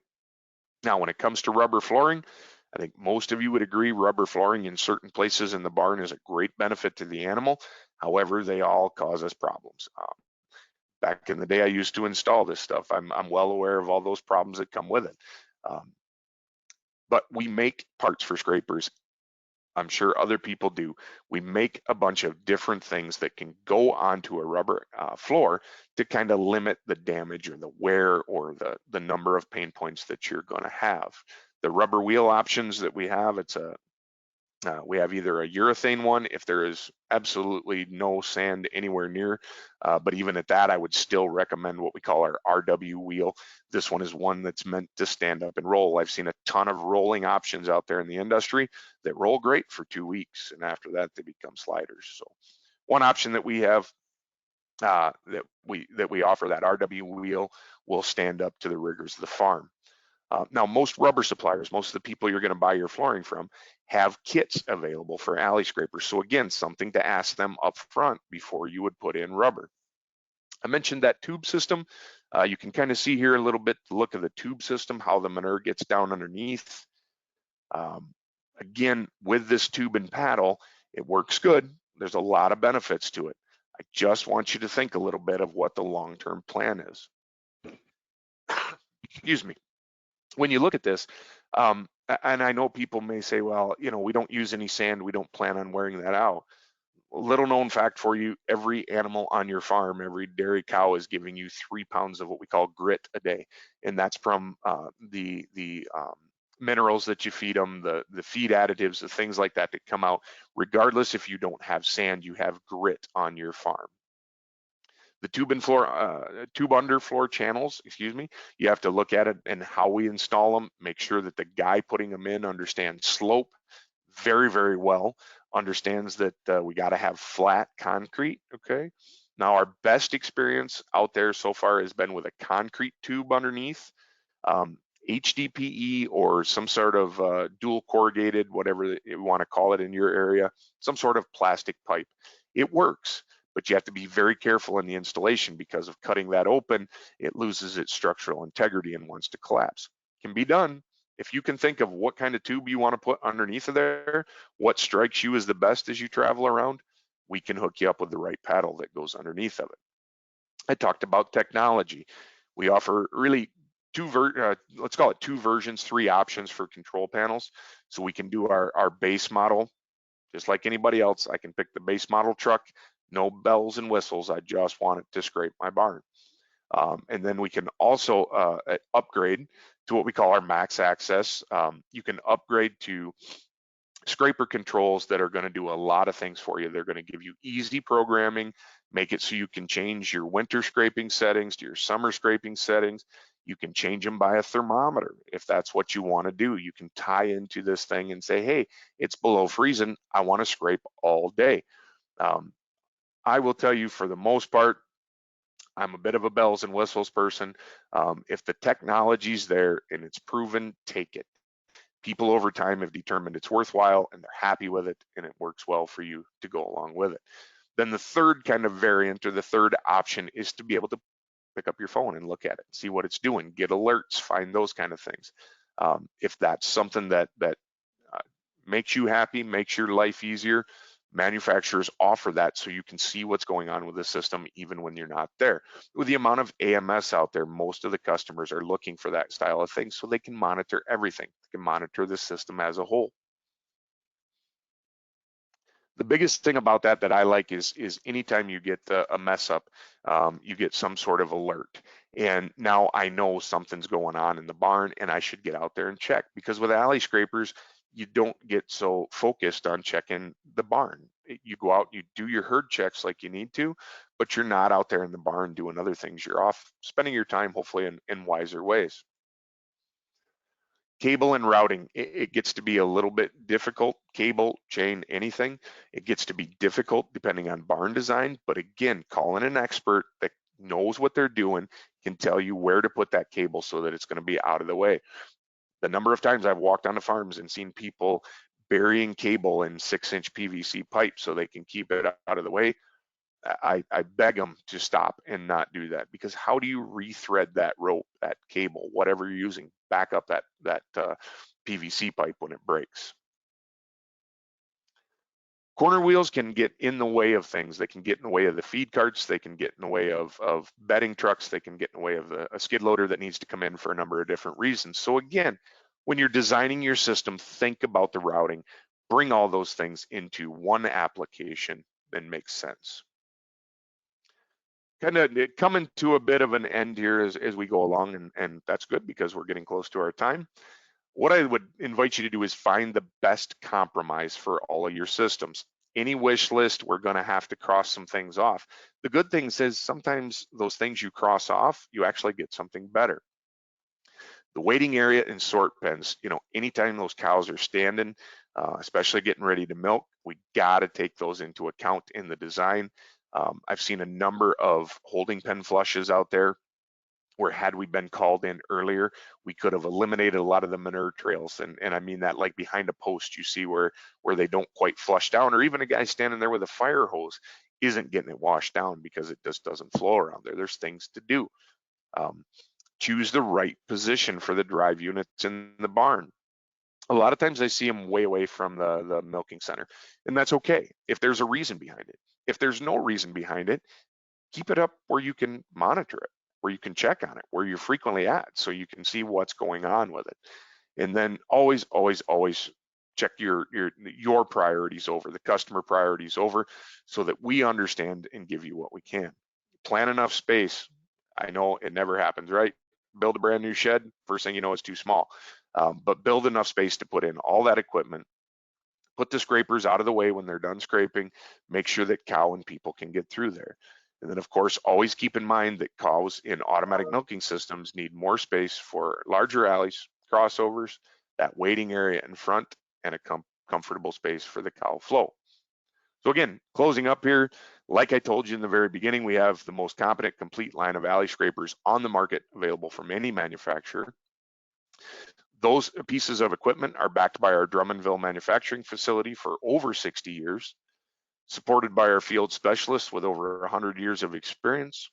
Now, when it comes to rubber flooring, I think most of you would agree rubber flooring in certain places in the barn is a great benefit to the animal. However, they all cause us problems. Back in the day, I used to install this stuff. I'm well aware of all those problems that come with it. But we make parts for scrapers. I'm sure other people do. We make a bunch of different things that can go onto a rubber floor to kind of limit the damage or the wear or the number of pain points that you're going to have. The rubber wheel options that we have, we have either a urethane one if there is absolutely no sand anywhere near, but even at that, I would still recommend what we call our RW wheel. This one is one that's meant to stand up and roll. I've seen a ton of rolling options out there in the industry that roll great for 2 weeks, and after that, they become sliders. So one option that we have that we offer, that RW wheel, will stand up to the rigors of the farm. Now, most rubber suppliers, most of the people you're going to buy your flooring from, have kits available for alley scrapers. So again, something to ask them up front before you would put in rubber. I mentioned that tube system. You can kind of see here a little bit the look of the tube system, how the manure gets down underneath. Again, with this tube and paddle, it works good. There's a lot of benefits to it. I just want you to think a little bit of what the long-term plan is. Excuse me. When you look at this, and I know people may say, well, we don't use any sand, we don't plan on wearing that out. Little known fact for you, every animal on your farm, every dairy cow is giving you 3 pounds of what we call grit a day. And that's from the minerals that you feed them, the feed additives, the things like that come out. Regardless if you don't have sand, you have grit on your farm. The tube underfloor channels, you have to look at it and how we install them, make sure that the guy putting them in understands slope very, very well, understands that we got to have flat concrete, okay? Now, our best experience out there so far has been with a concrete tube underneath, HDPE or some sort of dual corrugated, whatever you want to call it in your area, some sort of plastic pipe. It works, but you have to be very careful in the installation because of cutting that open, it loses its structural integrity and wants to collapse. Can be done. If you can think of what kind of tube you want to put underneath of there, what strikes you as the best as you travel around, we can hook you up with the right paddle that goes underneath of it. I talked about technology. We offer really let's call it two versions, three options for control panels. So we can do our base model, just like anybody else. I can pick the base model truck, no bells and whistles. I just want it to scrape my barn. And then we can also upgrade to what we call our max access. You can upgrade to scraper controls that are going to do a lot of things for you. They're going to give you easy programming, make it so you can change your winter scraping settings to your summer scraping settings. You can change them by a thermometer if that's what you want to do. You can tie into this thing and say, hey, it's below freezing. I want to scrape all day. I will tell you, for the most part, I'm a bit of a bells and whistles person. If the technology's there and it's proven, take it. People over time have determined it's worthwhile and they're happy with it, and it works well for you to go along with it. Then the third kind of variant, or the third option, is to be able to pick up your phone and look at it, see what it's doing, get alerts, find those kind of things. If that's something that uh, makes you happy, makes your life easier, manufacturers offer that so you can see what's going on with the system even when you're not there. With the amount of AMS out there, most of the customers are looking for that style of thing so they can monitor everything. They can monitor the system as a whole. The biggest thing about that I like is anytime you get a mess up, you get some sort of alert. And now I know something's going on in the barn and I should get out there and check, because with alley scrapers, you don't get so focused on checking the barn. You go out, you do your herd checks like you need to, but you're not out there in the barn doing other things. You're off spending your time hopefully in wiser ways. Cable and routing, it gets to be a little bit difficult. Cable, chain, anything, it gets to be difficult depending on barn design. But again, calling an expert that knows what they're doing can tell you where to put that cable so that it's going to be out of the way. The number of times I've walked onto farms and seen people burying cable in 6-inch PVC pipe so they can keep it out of the way, I beg them to stop and not do that, because how do you rethread that rope, that cable, whatever you're using, back up that PVC pipe when it breaks? Corner wheels can get in the way of things. They can get in the way of the feed carts. They can get in the way of bedding trucks. They can get in the way of a skid loader that needs to come in for a number of different reasons. So again, when you're designing your system, think about the routing. Bring all those things into one application that makes sense. Kind of coming to a bit of an end here as we go along, and that's good because we're getting close to our time. What I would invite you to do is find the best compromise for all of your systems. Any wish list, we're going to have to cross some things off. The good thing is sometimes those things you cross off, you actually get something better. The waiting area and sort pens, anytime those cows are standing, especially getting ready to milk, we got to take those into account in the design. I've seen a number of holding pen flushes out there where, had we been called in earlier, we could have eliminated a lot of the manure trails. And I mean that, like behind a post, you see where they don't quite flush down, or even a guy standing there with a fire hose isn't getting it washed down because it just doesn't flow around there. There's things to do. Choose the right position for the drive units in the barn. A lot of times I see them way away from the milking center, and that's okay if there's a reason behind it. If there's no reason behind it, keep it up where you can monitor it, where you can check on it, where you're frequently at, so you can see what's going on with it. And then always, always, always check your priorities over, the customer priorities over, so that we understand and give you what we can. Plan enough space. I know it never happens, right? Build a brand new shed, first thing you know, it's too small. But build enough space to put in all that equipment, put the scrapers out of the way when they're done scraping, make sure that cow and people can get through there. And then of course, always keep in mind that cows in automatic milking systems need more space for larger alleys, crossovers, that waiting area in front, and a comfortable space for the cow flow. So again, closing up here, like I told you in the very beginning, we have the most competent, complete line of alley scrapers on the market, available from any manufacturer. Those pieces of equipment are backed by our Drummondville manufacturing facility for over 60 years. supported by our field specialists with over 100 years of experience,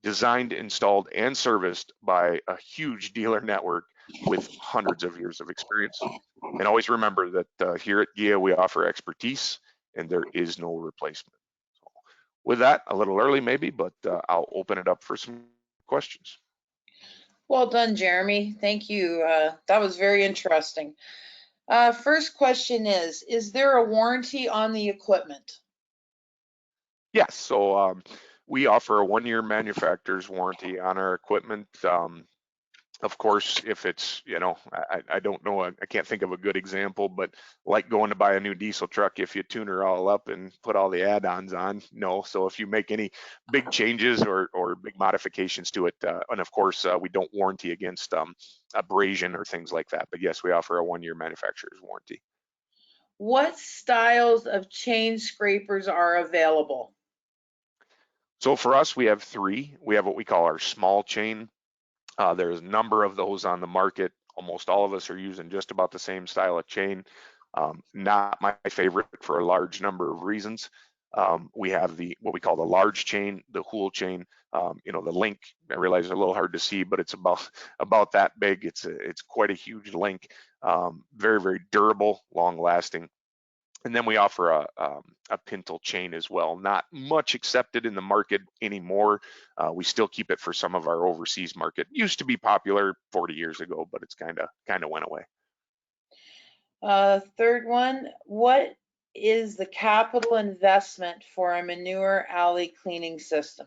designed, installed, and serviced by a huge dealer network with hundreds of years of experience. And always remember that here at GIA, we offer expertise and there is no replacement. So with that, a little early maybe, but I'll open it up for some questions. Well done, Jeremy. Thank you. That was very interesting. First question is there a warranty on the equipment? Yes, so we offer a 1-year manufacturer's warranty on our equipment. Of course, if it's, I don't know, I can't think of a good example, but like going to buy a new diesel truck, if you tune her all up and put all the add-ons on, no. So if you make any big changes or big modifications to it, and of course, we don't warranty against abrasion or things like that. But yes, we offer a 1-year manufacturer's warranty. What styles of chain scrapers are available? So for us, we have 3. We have what we call our small chain. There's a number of those on the market. Almost all of us are using just about the same style of chain. Not my favorite for a large number of reasons. We have what we call the large chain, the hool chain. The link, I realize is a little hard to see, but it's about that big. It's quite a huge link. Very, very durable, long lasting. And then we offer a pintle chain as well. Not much accepted in the market anymore. We still keep it for some of our overseas market. Used to be popular 40 years ago, but it's kind of went away. Third one, what is the capital investment for a manure alley cleaning system?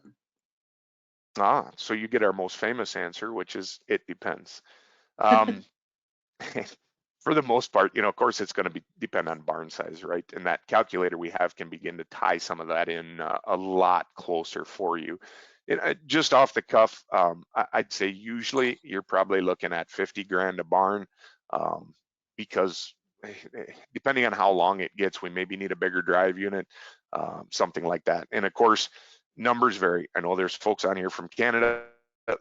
So you get our most famous answer, which is it depends. Um, for the most part, of course, it's going to depend on barn size, right? And that calculator we have can begin to tie some of that in a lot closer for you. Just off the cuff, I'd say usually you're probably looking at 50 grand a barn, because depending on how long it gets, we maybe need a bigger drive unit, something like that. And of course, numbers vary. I know there's folks on here from Canada,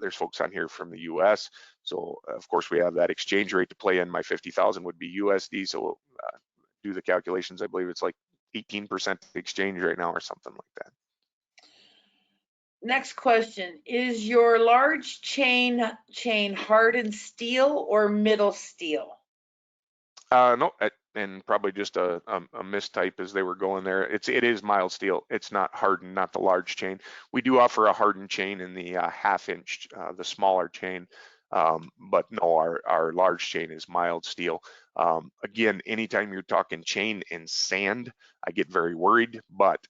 there's folks on here from the US. So of course we have that exchange rate to play in. My 50,000 would be USD. So do the calculations. I believe it's like 18% exchange right now or something like that. Next question, is your large chain hardened steel or middle steel? No, and probably just a mistype as they were going there. It is mild steel. It's not hardened, not the large chain. We do offer a hardened chain in the 1/2 inch, the smaller chain. But no, our large chain is mild steel. Again, anytime you're talking chain and sand, I get very worried, but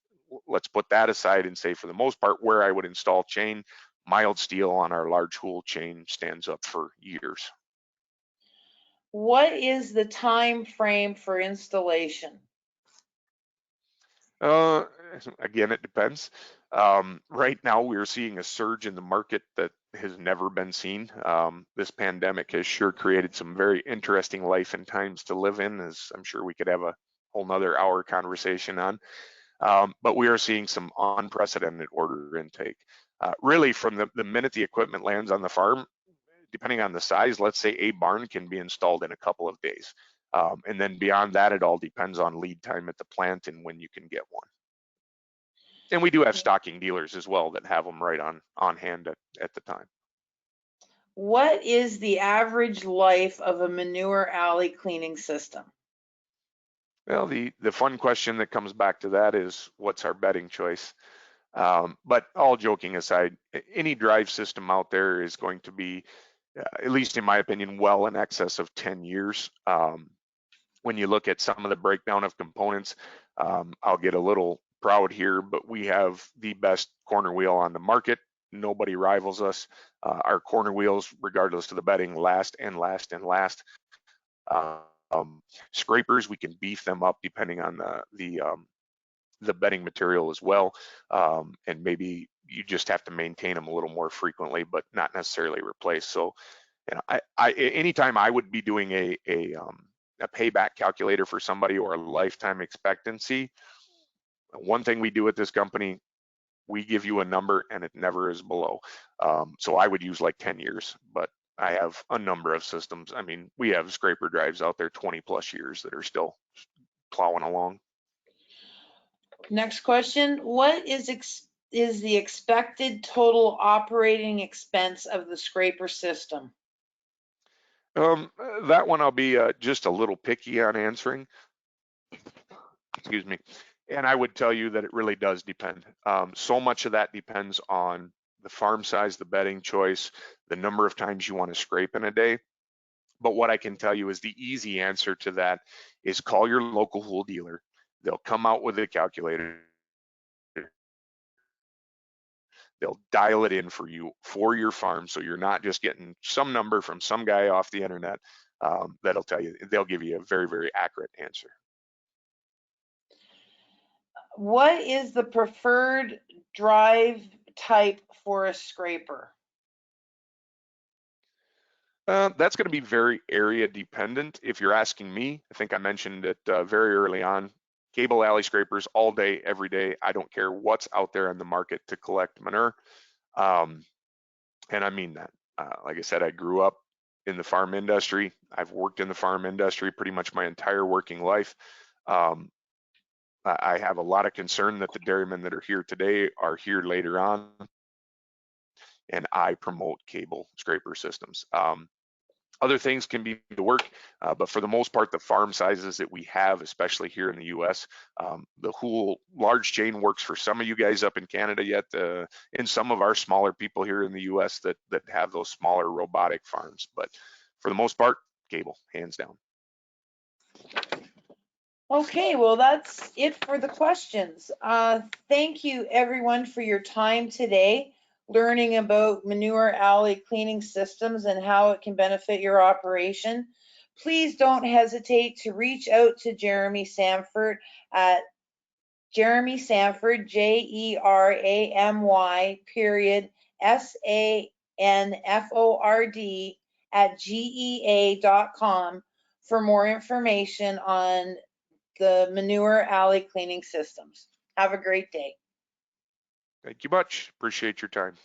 let's put that aside and say for the most part, where I would install chain, mild steel on our large hool chain stands up for years. What is the time frame for installation? Uh, Again, it depends. Right now, we're seeing a surge in the market that has never been seen. This pandemic has sure created some very interesting life and times to live in, as I'm sure we could have a whole nother hour conversation on. But we are seeing some unprecedented order intake. Really, from the minute the equipment lands on the farm, depending on the size, let's say a barn can be installed in a couple of days. And then beyond that, it all depends on lead time at the plant and when you can get one. And we do have stocking dealers as well that have them right on hand at the time. What is the average life of a manure alley cleaning system? Well, the fun question that comes back to that is what's our bedding choice? But all joking aside, any drive system out there is going to be, at least in my opinion, well in excess of 10 years. When you look at some of the breakdown of components, I'll get a little proud here, but we have the best corner wheel on the market. Nobody rivals us. Our corner wheels, regardless of the bedding, last and last and last. Scrapers, we can beef them up depending on the bedding material as well, and maybe you just have to maintain them a little more frequently, but not necessarily replace. So, anytime I would be doing a payback calculator for somebody or a lifetime expectancy, one thing we do at this company, we give you a number and it never is below. So I would use like 10 years, but I have a number of systems. I mean, we have scraper drives out there 20 plus years that are still plowing along. Next question, what is the expected total operating expense of the scraper system? That one I'll be just a little picky on answering. Excuse me. And I would tell you that it really does depend. So much of that depends on the farm size, the bedding choice, the number of times you want to scrape in a day. But what I can tell you is the easy answer to that is call your local wool dealer. They'll come out with a calculator. They'll dial it in for you for your farm, so you're not just getting some number from some guy off the internet. That'll tell you, they'll give you a very, very accurate answer. What is the preferred drive type for a scraper? That's going to be very area dependent. If you're asking me, I think I mentioned it very early on. Cable alley scrapers all day, every day. I don't care what's out there on the market to collect manure. And I mean that. Like I said, I grew up in the farm industry. I've worked in the farm industry pretty much my entire working life. I have a lot of concern that the dairymen that are here today are here later on, and I promote cable scraper systems. Other things can be the work, but for the most part, the farm sizes that we have, especially here in the US, the whole large chain works for some of you guys up in Canada yet, and some of our smaller people here in the US that have those smaller robotic farms. But for the most part, cable, hands down. Okay, well, that's it for the questions. Thank you everyone for your time today, learning about manure alley cleaning systems and how it can benefit your operation. Please don't hesitate to reach out to Jeremy Sanford at Jeremy Sanford, Jeramy period SANFORD at GEA.com for more information on the manure alley cleaning systems. Have a great day. Thank you much. Appreciate your time.